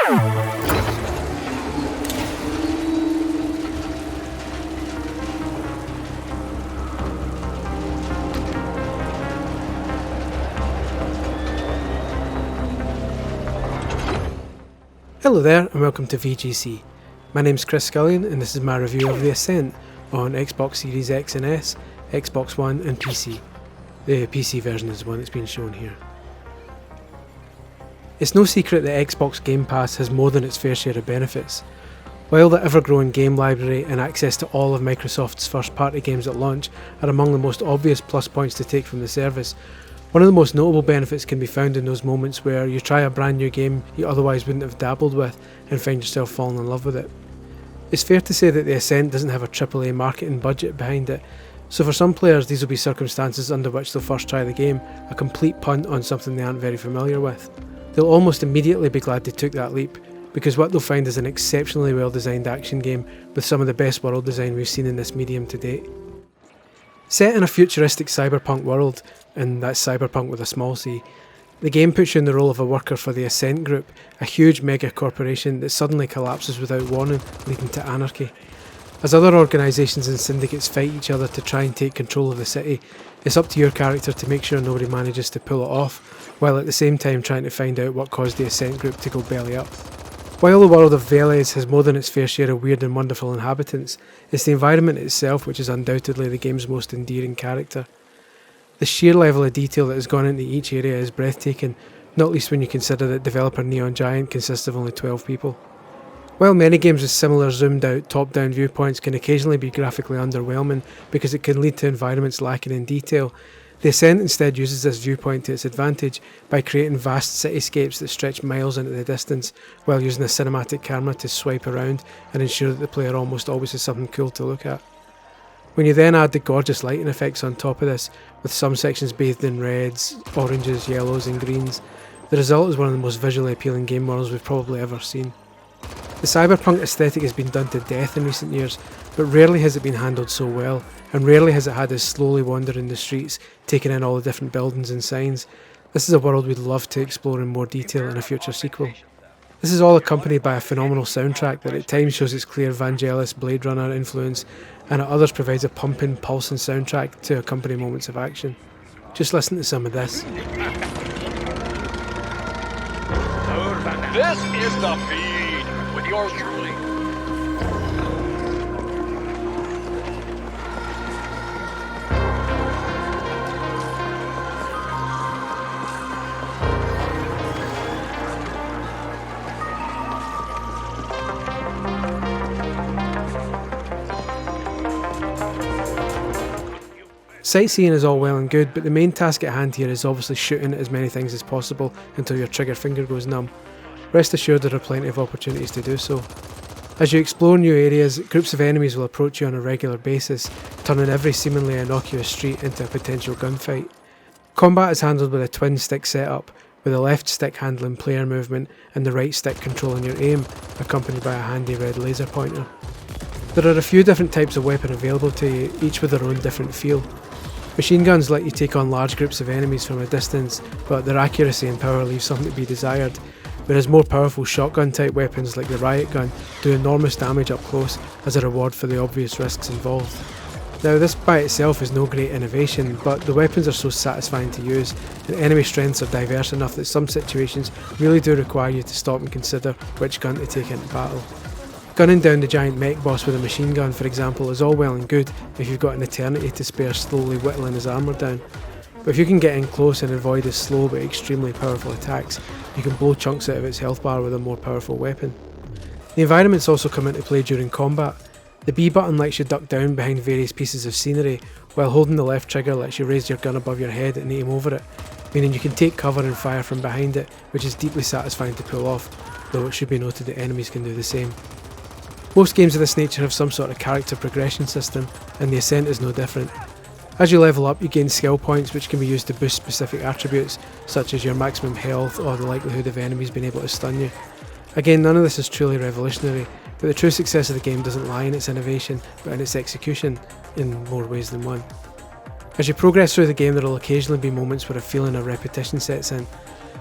Hello there and welcome to VGC. My name's Chris Scullion and this is my review of the Ascent on Xbox Series X and S, Xbox One and PC. The PC version is the one that's been shown here. It's no secret that Xbox Game Pass has more than its fair share of benefits. While the ever-growing game library and access to all of Microsoft's first-party games at launch are among the most obvious plus points to take from the service, one of the most notable benefits can be found in those moments where you try a brand new game you otherwise wouldn't have dabbled with and find yourself falling in love with it. It's fair to say that the Ascent doesn't have a AAA marketing budget behind it, so for some players these will be circumstances under which they'll first try the game, a complete punt on something they aren't very familiar with. They'll almost immediately be glad they took that leap, because what they'll find is an exceptionally well designed action game with some of the best world design we've seen in this medium to date. Set in a futuristic cyberpunk world, and that's cyberpunk with a small c, the game puts you in the role of a worker for the Ascent Group, a huge mega corporation that suddenly collapses without warning, leading to anarchy. As other organisations and syndicates fight each other to try and take control of the city, it's up to your character to make sure nobody manages to pull it off, while at the same time trying to find out what caused the Ascent Group to go belly up. While the world of Veles has more than its fair share of weird and wonderful inhabitants, it's the environment itself which is undoubtedly the game's most endearing character. The sheer level of detail that has gone into each area is breathtaking, not least when you consider that developer Neon Giant consists of only 12 people. While many games with similar zoomed out top-down viewpoints can occasionally be graphically underwhelming because it can lead to environments lacking in detail, the Ascent instead uses this viewpoint to its advantage by creating vast cityscapes that stretch miles into the distance while using a cinematic camera to swipe around and ensure that the player almost always has something cool to look at. When you then add the gorgeous lighting effects on top of this, with some sections bathed in reds, oranges, yellows and greens, the result is one of the most visually appealing game worlds we've probably ever seen. The cyberpunk aesthetic has been done to death in recent years, but rarely has it been handled so well, and rarely has it had us slowly wandering the streets, taking in all the different buildings and signs. This is a world we'd love to explore in more detail in a future sequel. This is all accompanied by a phenomenal soundtrack that at times shows its clear Vangelis Blade Runner influence, and at others provides a pumping, pulsing soundtrack to accompany moments of action. Just listen to some of this. This is The Feed, with yours truly. Sightseeing is all well and good, but the main task at hand here is obviously shooting at as many things as possible until your trigger finger goes numb. Rest assured there are plenty of opportunities to do so. As you explore new areas, groups of enemies will approach you on a regular basis, turning every seemingly innocuous street into a potential gunfight. Combat is handled with a twin stick setup, with the left stick handling player movement and the right stick controlling your aim, accompanied by a handy red laser pointer. There are a few different types of weapon available to you, each with their own different feel. Machine guns let you take on large groups of enemies from a distance, but their accuracy and power leave something to be desired, whereas more powerful shotgun type weapons like the riot gun do enormous damage up close as a reward for the obvious risks involved. Now this by itself is no great innovation, but the weapons are so satisfying to use and enemy strengths are diverse enough that some situations really do require you to stop and consider which gun to take into battle. Gunning down the giant mech boss with a machine gun, for example, is all well and good if you've got an eternity to spare slowly whittling his armour down. But if you can get in close and avoid his slow but extremely powerful attacks, you can blow chunks out of its health bar with a more powerful weapon. The environments also come into play during combat. The B button lets you duck down behind various pieces of scenery, while holding the left trigger lets you raise your gun above your head and aim over it, meaning you can take cover and fire from behind it, which is deeply satisfying to pull off, though it should be noted that enemies can do the same. Most games of this nature have some sort of character progression system, and the Ascent is no different. As you level up, you gain skill points which can be used to boost specific attributes, such as your maximum health or the likelihood of enemies being able to stun you. Again, none of this is truly revolutionary, but the true success of the game doesn't lie in its innovation, but in its execution, in more ways than one. As you progress through the game, there will occasionally be moments where a feeling of repetition sets in.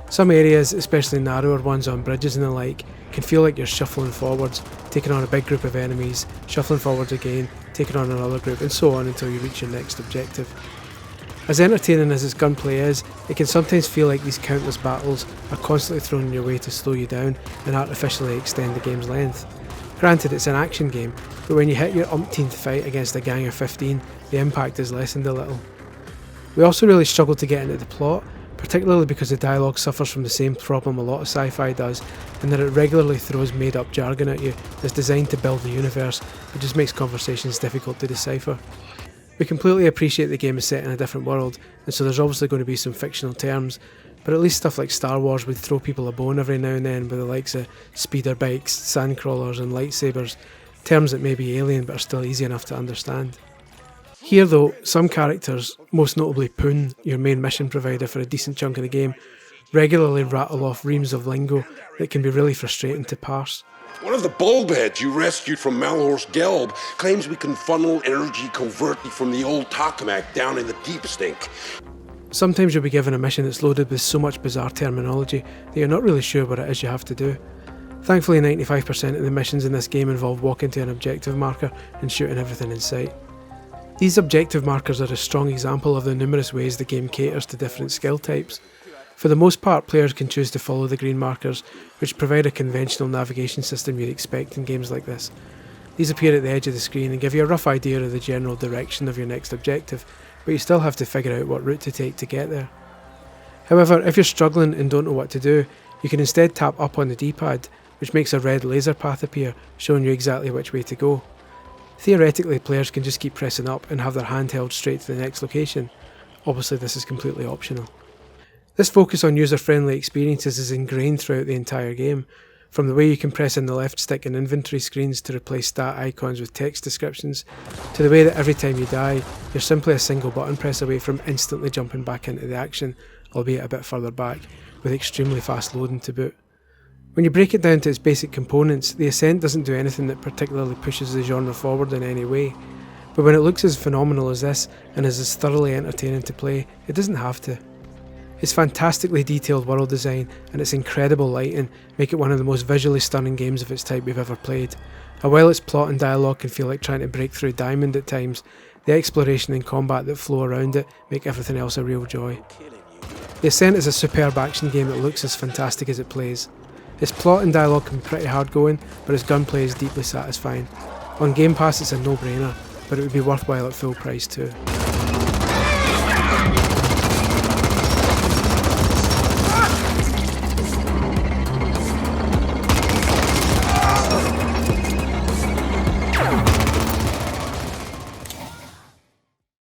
Some areas, especially narrower ones on bridges and the like, can feel like you're shuffling forwards, taking on a big group of enemies, shuffling forwards again, taking on another group, and so on until you reach your next objective. As entertaining as its gunplay is, it can sometimes feel like these countless battles are constantly thrown in your way to slow you down and artificially extend the game's length. Granted, it's an action game, but when you hit your umpteenth fight against a gang of 15, the impact is lessened a little. We also really struggle to get into the plot, particularly because the dialogue suffers from the same problem a lot of sci-fi does, in that it regularly throws made-up jargon at you that's designed to build the universe, but just makes conversations difficult to decipher. We completely appreciate the game is set in a different world, and so there's obviously going to be some fictional terms, but at least stuff like Star Wars would throw people a bone every now and then with the likes of speeder bikes, sandcrawlers and lightsabers, terms that may be alien but are still easy enough to understand. Here though, some characters, most notably Poon, your main mission provider for a decent chunk of the game, regularly rattle off reams of lingo that can be really frustrating to parse. One of the bulbheads you rescued from Malhorst Gelb claims we can funnel energy covertly from the old tokamak down in the deep stink. Sometimes you'll be given a mission that's loaded with so much bizarre terminology that you're not really sure what it is you have to do. Thankfully 95% of the missions in this game involve walking to an objective marker and shooting everything in sight. These objective markers are a strong example of the numerous ways the game caters to different skill types. For the most part, players can choose to follow the green markers, which provide a conventional navigation system you'd expect in games like this. These appear at the edge of the screen and give you a rough idea of the general direction of your next objective, but you still have to figure out what route to take to get there. However, if you're struggling and don't know what to do, you can instead tap up on the D-pad, which makes a red laser path appear, showing you exactly which way to go. Theoretically, players can just keep pressing up and have their hand held straight to the next location. Obviously, this is completely optional. This focus on user-friendly experiences is ingrained throughout the entire game, from the way you can press in the left stick in inventory screens to replace stat icons with text descriptions, to the way that every time you die, you're simply a single button press away from instantly jumping back into the action, albeit a bit further back, with extremely fast loading to boot. When you break it down to its basic components, the Ascent doesn't do anything that particularly pushes the genre forward in any way, but when it looks as phenomenal as this and is as thoroughly entertaining to play, it doesn't have to. Its fantastically detailed world design and its incredible lighting make it one of the most visually stunning games of its type we've ever played, and while its plot and dialogue can feel like trying to break through Diamond at times, the exploration and combat that flow around it make everything else a real joy. The Ascent is a superb action game that looks as fantastic as it plays. Its plot and dialogue can be pretty hard going, but its gunplay is deeply satisfying. On Game Pass it's a no-brainer, but it would be worthwhile at full price too.